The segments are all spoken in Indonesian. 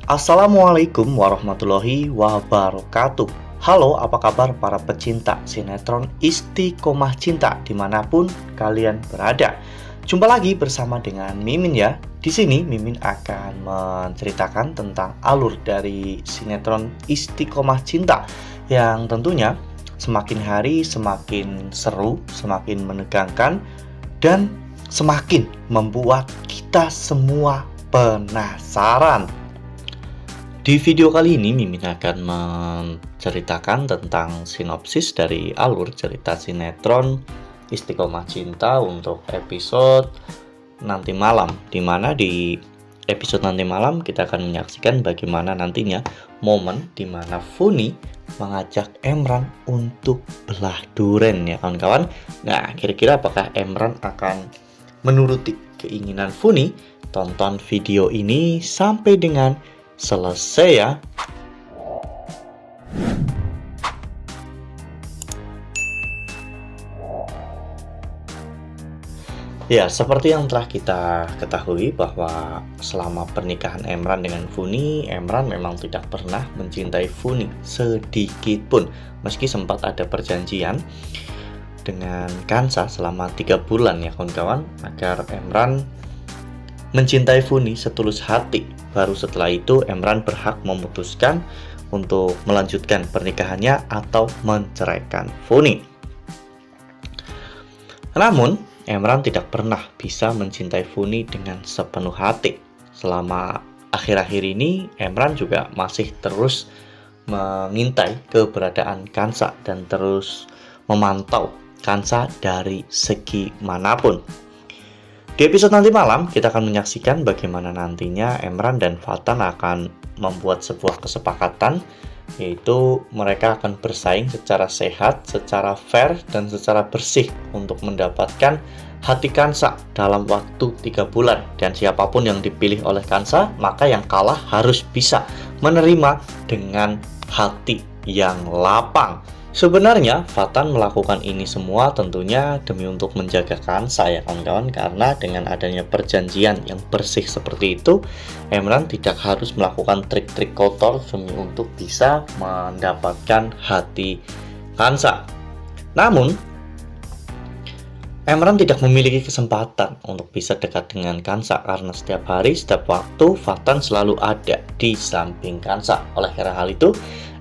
Assalamualaikum warahmatullahi wabarakatuh. Halo, apa kabar para pecinta sinetron Istiqomah Cinta dimanapun kalian berada? Jumpa lagi bersama dengan Mimin ya. Di sini Mimin akan menceritakan tentang alur dari sinetron Istiqomah Cinta yang tentunya semakin hari semakin seru, semakin menegangkan, dan semakin membuat kita semua penasaran. Di video kali ini Mimin akan menceritakan tentang sinopsis dari alur cerita sinetron Istiqomah Cinta untuk episode nanti malam, di mana di episode nanti malam kita akan menyaksikan bagaimana nantinya momen di mana Funi mengajak Emran untuk belah duren ya kawan-kawan. Nah, kira-kira apakah Emran akan menuruti keinginan Funi? Tonton video ini sampai dengan selesai ya. Ya, seperti yang telah kita ketahui bahwa selama pernikahan Emran dengan Funi, Emran memang tidak pernah mencintai Funi sedikit pun. Meski sempat ada perjanjian dengan Kansa selama 3 bulan ya kawan-kawan, agar Emran mencintai Funi setulus hati. Baru setelah itu Emran berhak memutuskan untuk melanjutkan pernikahannya atau menceraikan Funi. Namun, Emran tidak pernah bisa mencintai Funi dengan sepenuh hati. Selama akhir-akhir ini, Emran juga masih terus mengintai keberadaan Kansa dan terus memantau Kansa dari segi manapun. Di episode nanti malam, kita akan menyaksikan bagaimana nantinya Emran dan Fatan akan membuat sebuah kesepakatan, yaitu mereka akan bersaing secara sehat, secara fair, dan secara bersih untuk mendapatkan hati Kansa dalam waktu 3 bulan. Dan siapapun yang dipilih oleh Kansa, maka yang kalah harus bisa menerima dengan hati yang lapang. Sebenarnya Fatan melakukan ini semua tentunya demi untuk menjaga Kansa ya kawan-kawan, karena dengan adanya perjanjian yang bersih seperti itu, Emran tidak harus melakukan trik-trik kotor demi untuk bisa mendapatkan hati Kansa. Namun Emran tidak memiliki kesempatan untuk bisa dekat dengan Kansa karena setiap hari, setiap waktu Fatan selalu ada di samping Kansa. Oleh karena hal itu,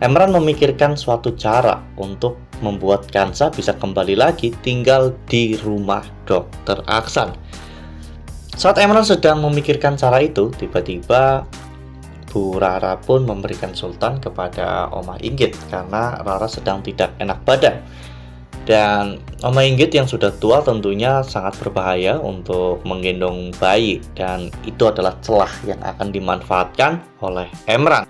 Emran memikirkan suatu cara untuk membuat Kansa bisa kembali lagi tinggal di rumah Dr. Aksan. Saat Emran sedang memikirkan cara itu, tiba-tiba Bu Rara pun memberikan Sultan kepada Oma Inggit karena Rara sedang tidak enak badan. Dan Oma Inggit yang sudah tua tentunya sangat berbahaya untuk menggendong bayi, dan itu adalah celah yang akan dimanfaatkan oleh Emran.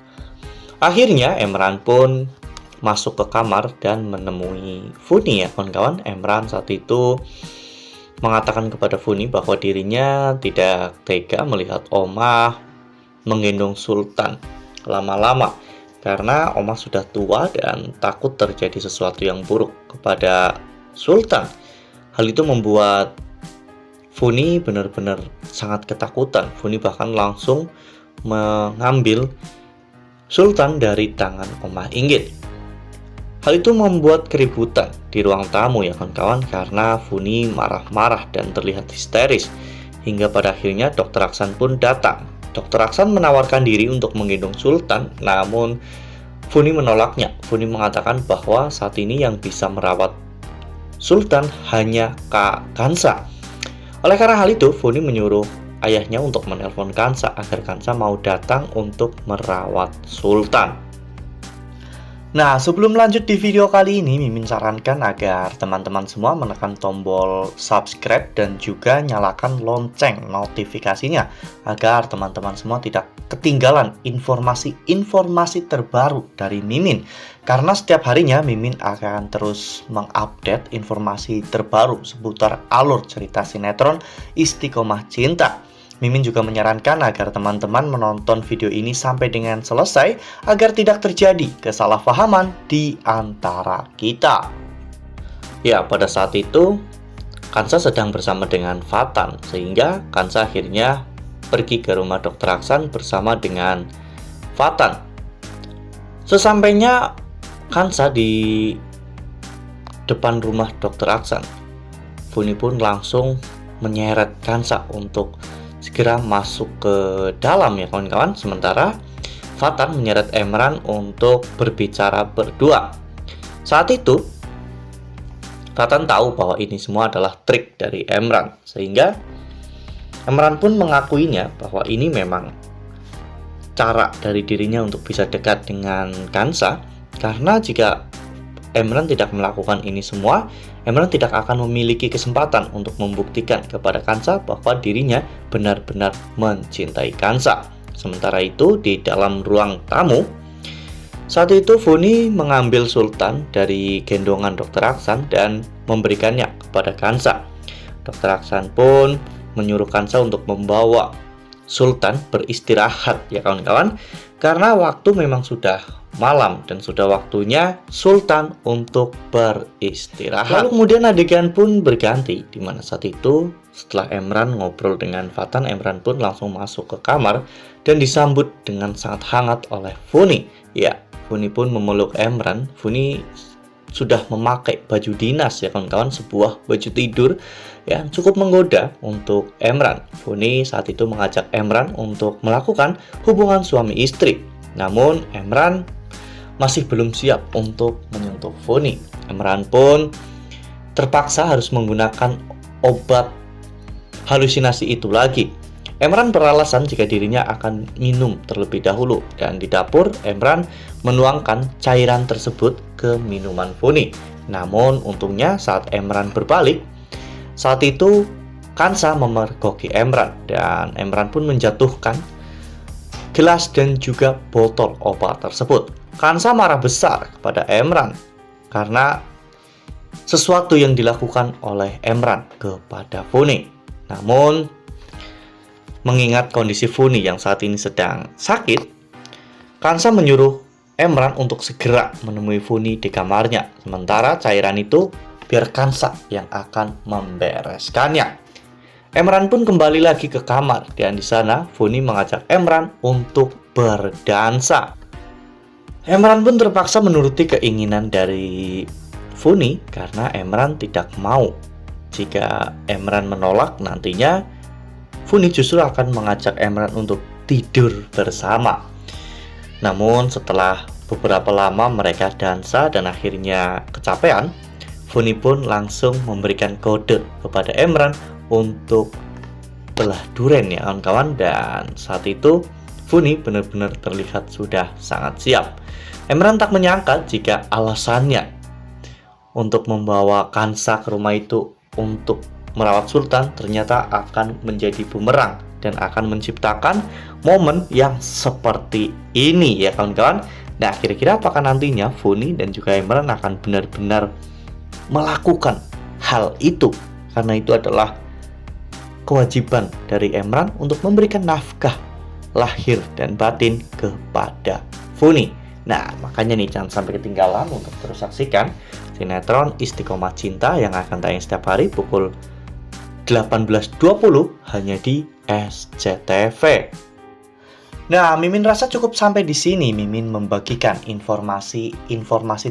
Akhirnya Emran pun masuk ke kamar dan menemui Funi ya kawan-kawan. Emran saat itu mengatakan kepada Funi bahwa dirinya tidak tega melihat Oma menggendong Sultan lama-lama, karena Oma sudah tua dan takut terjadi sesuatu yang buruk kepada Sultan. Hal itu membuat Funi benar-benar sangat ketakutan. Funi bahkan langsung mengambil Sultan dari tangan Oma Inggit. Hal itu membuat keributan di ruang tamu ya kawan-kawan, karena Funi marah-marah dan terlihat histeris. Hingga pada akhirnya Dr. Aksan pun datang. Dr. Aksan menawarkan diri untuk menggendong Sultan, namun Funi menolaknya. Funi mengatakan bahwa saat ini yang bisa merawat Sultan hanya Kak Kansa. Oleh karena hal itu, Funi menyuruh ayahnya untuk menelpon Kansa agar Kansa mau datang untuk merawat Sultan. Nah, sebelum lanjut di video kali ini, Mimin sarankan agar teman-teman semua menekan tombol subscribe dan juga nyalakan lonceng notifikasinya, agar teman-teman semua tidak ketinggalan informasi-informasi terbaru dari Mimin. Karena setiap harinya Mimin akan terus mengupdate informasi terbaru seputar alur cerita sinetron Istiqomah Cinta. Mimin juga menyarankan agar teman-teman menonton video ini sampai dengan selesai agar tidak terjadi kesalahpahaman di antara kita. Ya, pada saat itu Kansa sedang bersama dengan Fatan, sehingga Kansa akhirnya pergi ke rumah Dr. Aksan bersama dengan Fatan. Sesampainya Kansa di depan rumah Dr. Aksan, Funi pun langsung menyeret Kansa untuk segera masuk ke dalam ya kawan-kawan. Sementara Fatan menyeret Emran untuk berbicara berdua. Saat itu Fatan tahu bahwa ini semua adalah trik dari Emran, sehingga Emran pun mengakuinya bahwa ini memang cara dari dirinya untuk bisa dekat dengan Kansa, karena jika Emran tidak melakukan ini semua, Emran tidak akan memiliki kesempatan untuk membuktikan kepada Kansa bahwa dirinya benar-benar mencintai Kansa. Sementara itu di dalam ruang tamu, saat itu Funi mengambil Sultan dari gendongan Dr. Aksan dan memberikannya kepada Kansa. Dr. Aksan pun menyuruh Kansa untuk membawa Sultan beristirahat ya kawan-kawan, karena waktu memang sudah malam dan sudah waktunya Sultan untuk beristirahat. Lalu kemudian adegan pun berganti, di mana saat itu setelah Emran ngobrol dengan Fatan, Emran pun langsung masuk ke kamar dan disambut dengan sangat hangat oleh Funi. Ya, Funi pun memeluk Emran. Funi sudah memakai baju dinas ya kawan-kawan, sebuah baju tidur yang cukup menggoda untuk Emran. Funi saat itu mengajak Emran untuk melakukan hubungan suami istri. Namun Emran masih belum siap untuk menyentuh Funi. Emran pun terpaksa harus menggunakan obat halusinasi itu lagi. Emran beralasan jika dirinya akan minum terlebih dahulu, dan di dapur Emran menuangkan cairan tersebut ke minuman Funi. Namun untungnya saat Emran berbalik, saat itu Kansa memergoki Emran, dan Emran pun menjatuhkan gelas dan juga botol obat tersebut. Kansa marah besar kepada Emran karena sesuatu yang dilakukan oleh Emran kepada Funi. Namun mengingat kondisi Funi yang saat ini sedang sakit, Kansa menyuruh Emran untuk segera menemui Funi di kamarnya. Sementara cairan itu biar Kansa yang akan membereskannya. Emran pun kembali lagi ke kamar, dan di sana Funi mengajak Emran untuk berdansa. Emran pun terpaksa menuruti keinginan dari Funi karena Emran tidak mau. Jika Emran menolak, nantinya Funi justru akan mengajak Emran untuk tidur bersama. Namun setelah beberapa lama mereka dansa dan akhirnya kecapean, Funi pun langsung memberikan kode kepada Emran untuk belah duren ya kawan-kawan. Dan saat itu Funi benar-benar terlihat sudah sangat siap. Emran tak menyangka jika alasannya untuk membawa Kansa ke rumah itu untuk merawat Sultan ternyata akan menjadi bumerang dan akan menciptakan momen yang seperti ini ya kawan-kawan. Nah, kira-kira apakah nantinya Funi dan juga Emran akan benar-benar melakukan hal itu? Karena itu adalah kewajiban dari Emran untuk memberikan nafkah lahir dan batin kepada Funi. Nah, makanya nih jangan sampai ketinggalan untuk terus saksikan sinetron Istiqomah Cinta yang akan tayang setiap hari pukul 18.20 hanya di SCTV. Nah, Mimin rasa cukup sampai di sini. Mimin membagikan informasi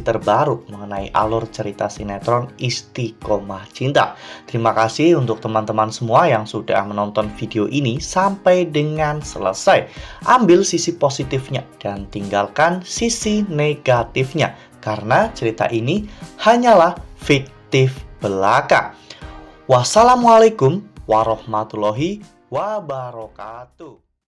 terbaru mengenai alur cerita sinetron Istiqomah Cinta. Terima kasih untuk teman-teman semua yang sudah menonton video ini sampai dengan selesai. Ambil sisi positifnya dan tinggalkan sisi negatifnya, karena cerita ini hanyalah fiktif belaka. Wassalamualaikum warahmatullahi wabarakatuh.